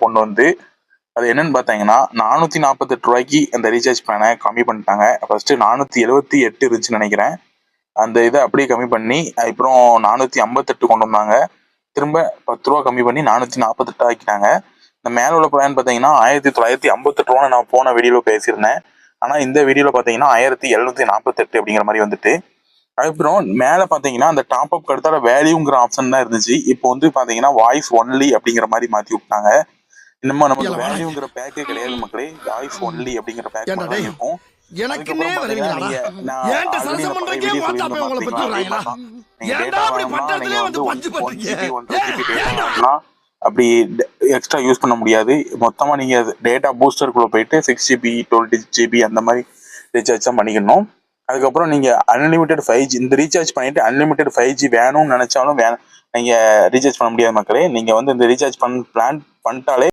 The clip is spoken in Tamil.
கொண்டு வந்து அது என்னன்னு பார்த்தீங்கன்னா 448 ரூபாய்க்கு அந்த ரீசார்ஜ் பிளானை கம்மி பண்ணிட்டாங்க. ஃபர்ஸ்ட் 478 இருந்துச்சுன்னு நினைக்கிறேன். அந்த இதை அப்படியே கம்மி பண்ணி அப்புறம் 458 கொண்டு வந்தாங்க. திரும்ப 10 ரூபா கம்மி பண்ணி 448 ஆக்கிட்டாங்க. இந்த மேல உள்ள பிளான் பார்த்தீங்கன்னா 1958 ரூபா நான் போன வீடியோவில் பேசியிருந்தேன். ஆனால் இந்த வீடியோவில் பார்த்தீங்கன்னா 1748 அப்படிங்கிற மாதிரி வந்துட்டு. அதுக்கப்புறம் மேலே பார்த்தீங்கன்னா அந்த டாப் அப் அடுத்தால வேல்யூங்கிற ஆப்ஷன் தான் இருந்துச்சு. இப்போ வந்து பார்த்தீங்கன்னா வாய்ஸ் ஒன்லி அப்படிங்கிற மாதிரி மாற்றி விட்டாங்க. இன்னமும் நமக்கு வேல்யூங்கிற பேக்கே கிடையாது மக்களே. வாய்ஸ் ஒன்லி அப்படிங்கிற பேக் தான் இருக்கும். அதுக்கப்புறம் பாத்தீங்கன்னா நீங்க நான் ஆல்ரெடி பழைய வீடியோ சொல்லியிருந்தேன். நீங்க டேட்டா வேணும்னா நீங்க வந்து 1 GB 1.5 GB டேட்டா அப்படி எக்ஸ்ட்ரா யூஸ் பண்ண முடியாது. மொத்தமா நீங்க டேட்டா பூஸ்டருக்குள்ள போயிட்டு 6 GB 12 GB அந்த மாதிரி ரீசார்ஜ் தான் பண்ணிக்கணும். அதுக்கப்புறம் நீங்க அன்லிமிட்டெட் 5G இந்த ரீசார்ஜ் பண்ணிட்டு அன்லிமிட்டெட் 5G வேணும்னு நினைச்சாலும் நீங்க ரீசார்ஜ் பண்ண முடியாது மக்களே. நீங்க வந்து இந்த ரீசார்ஜ் பிளான் பண்ணிட்டாலே